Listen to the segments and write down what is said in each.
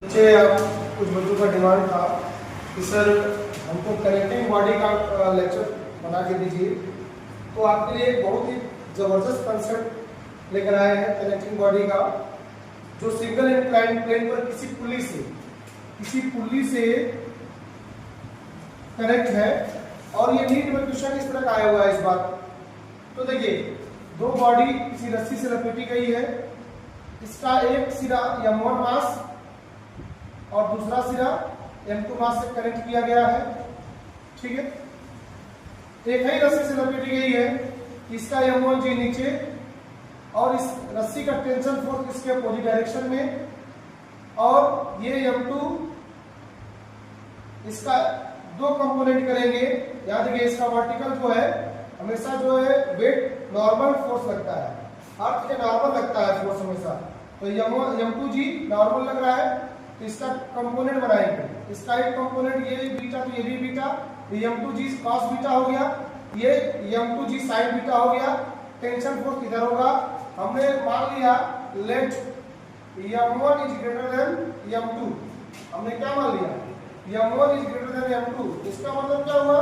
बच्चे कुछ बच्चों का डिमांड था कि सर हमको कनेक्टिंग बॉडी का लेक्चर बना के दीजिए। तो आपके लिए एक बहुत ही ज़बरदस्त कंसेप्ट लेकर आए हैं कनेक्टिंग बॉडी का, जो सिंगल इंक्लाइंड प्लेन पर किसी पुल्ली से कनेक्ट है। और ये नीट में क्वेश्चन इस तरह का आया हुआ है इस बार। तो देखिए, दो बॉडी किसी रस्सी से लपेटी गई है। इसका एक सिरा m1 मास और दूसरा सिरा m2 मास से कनेक्ट किया गया है। ठीक है, एक ही रस्सी से लपेटी गई है। इसका m1G नीचे और इस रस्सी का टेंशन फोर्स इसके अपोजिट डायरेक्शन में, और ये m2 इसका दो कंपोनेंट करेंगे। याद रखिए, इसका वर्टिकल जो है हमेशा जो है वेट नॉर्मल फोर्स लगता है, अर्थ के नॉर्मल लगता है फोर्स हमेशा। तो m2G नॉर्मल लग रहा है, तो इसका कंपोनेंट बनाएंगे। इसका एक कंपोनेंट ये बीटा, तो ये भी बीटा, m2G cos बीटा हो गया, ये m2G sin बीटा हो गया। टेंशन फोर्स किधर होगा? हमने मान लिया late m1 is greater than m2। हमने क्या मान लिया? m1 is greater than m2। इसका मतलब क्या हुआ?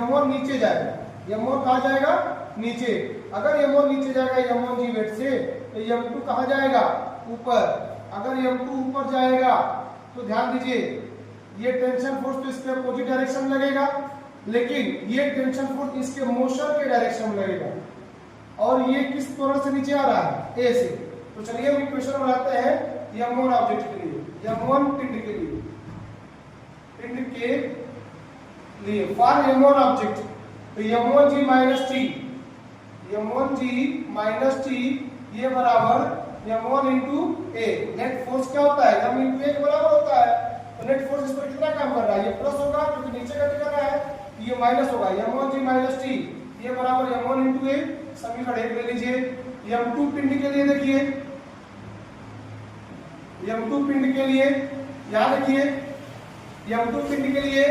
m1 नीचे जाएगा। m1 कहाँ जाएगा? नीचे। अगर m1 नीचे जाएगा m1G वेट से, तो m2 कहाँ जाएगा? ऊपर। अगर m2 ऊपर जाएगा तो ध्यान दीजिए, ये टेंशन फोर्स तो इसके अपोजिट डायरेक्शन में लगेगा, लेकिन ये टेंशन फोर्स इसके मोशन के डायरेक्शन में लगेगा। और ये किस तरह से नीचे आ रहा है? ए से। तो चलिए हम इक्वेशन बनाते हैं m1 ऑब्जेक्ट के लिए, m1 पिंड के लिए, फॉर m1 ऑब्जेक्ट। तो m1G minus T, m1G minus T ये बराबर m1 इंटू ए। नेट फोर्स क्या होता है? m इंटू ए के बराबर होता है। तो नेट फोर्स इस पर कितना काम कर रहा है? ये प्लस होगा क्योंकि नीचे का कर रहा है, ये माइनस होगा। m1G माइनस टी ये बराबर m1 इंटू ए। समीकरण 1 ले लीजिए। m2 पिंड के लिए देखिए, m2 पिंड के लिए याद रखिए, m2 पिंड के लिए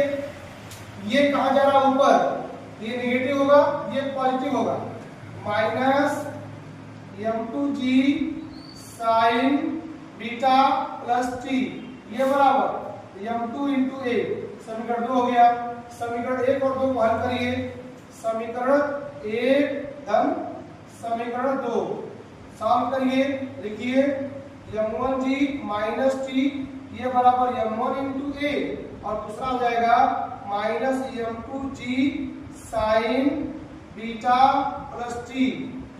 ये कहां जा रहा है? ऊपर। ये नेगेटिव होगा, ये पॉजिटिव होगा। Minus m2G sign beta plus T ये बराबर m2 इंटू ए। समीकरण 2 हो गया। समीकरण 1 और 2 को हल करिए। समीकरण 1 धन समीकरण 2 सॉल्व करिए। लिखिए m1G माइनस टी ये बराबर m1 इंटू ए, और दूसरा हो जाएगा minus m2G sign beta plus T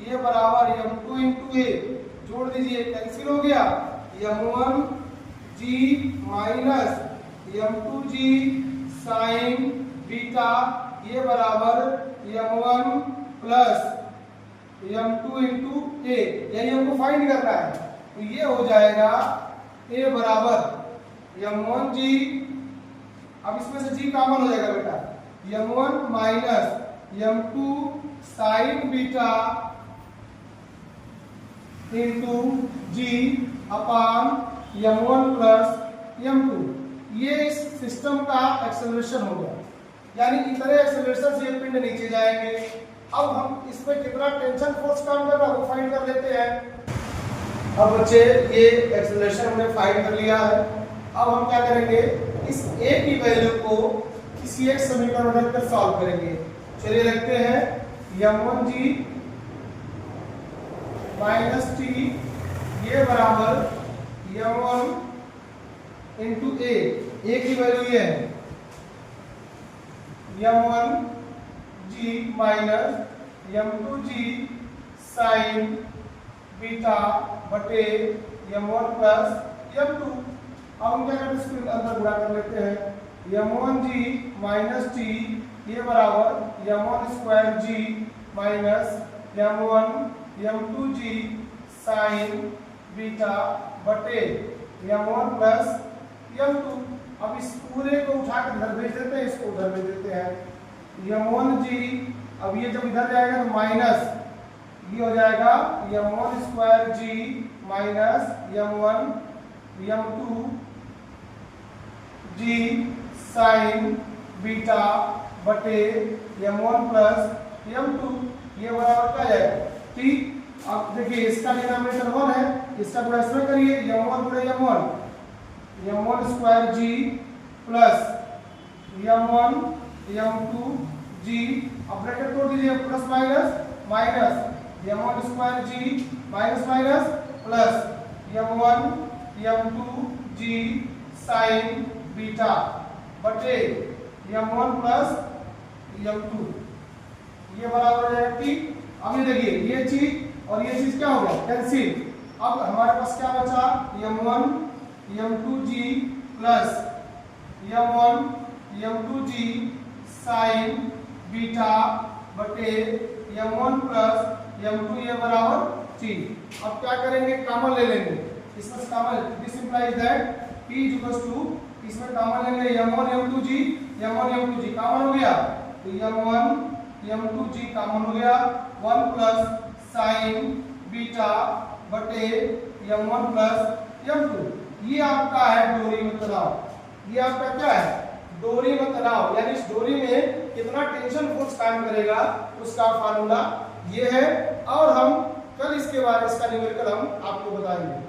ये बराबर m2 इंटू ए। जोड़ दीजिए, कैंसिल हो गया। m1G minus m2G sign beta ये बराबर m1 प्लस m2 इंटू ए। यही हमको फाइंड करना है। तो ये हो जाएगा a बराबर m1G, अब इसमें से G कॉमन हो जाएगा बेटा, m1 minus m2 sign beta into G अपान m1 प्लस m2। ये इस सिस्टम का एक्सेलरेशन हो गया, यानी इतने एक्सेलरेशन से ये पिंड नीचे जाएंगे। अब हम इसमें कितना टेंशन फोर्स काम कर रहा है वो फाइंड कर लेते हैं। अब बच्चे ये एक्सेलरेशन हमने फाइंड कर लिया है। अब हम क्या करेंगे? इस a की वैल्यू को किसी एक समीकरण में रखकर सॉल्व करेंगे। चलिए रखते हैं m1G माइनस टी ये बराबर m1 इंटू ए। ए की वैल्यू ये है m1G minus m2G sign beta बटे m1 प्लस m2। अब हम क्या करते हैं? इसको अंदर गुणा कर लेते हैं। m1G माइनस टी ये बराबर m1 square G minus m2G sign beta बटे m1 प्लस m2। अब इस पूरे को उठा कर इधर भेज देते हैं, इसको उधर भेज देते हैं। m1G अब ये जब इधर जाएगा तो माइनस ये हो जाएगा m1 square G minus m2G sign beta बटे m1 प्लस m2 ये बराबर क्या जाएगा? ठीक। अब देखिए, इसका डिनोमिनेटर 1 है, इसका गुणा इसमें करिए, m1 गुणे m1 m1 square g plus m1 m2 g, अब ब्रैकेट तोड़ दीजिए, plus minus m1 square g minus plus m1 m2 g sign beta बटे m1 प्लस m2, ये बराबर हो जाएगा t। अब ये देखिए ये चीज और ये चीज क्या हो गया, कैंसिल। अब हमारे पास क्या बचा, m1 m2g plus m1 m2g sign beta बटे m1 प्लस m2, ये बराबर t। अब क्या करेंगे, कॉमन ले लेंगे, इसमें common, this implies that p is equal to, इसमें कॉमन लेंगे m1 m2g कॉमन हो गया, तो m1 m2g कॉमन हो गया, 1 प्लस साइन बीटा बटे m1 प्लस m2। ये आपका है डोरी में तनाव, ये आपका क्या है, डोरी में तनाव, यानी इस डोरी में कितना टेंशन फोर्स काम करेगा उसका फार्मूला ये है। और हम कल इसके बारे में, इसका न्यूमेरिकल हम आपको बताएंगे।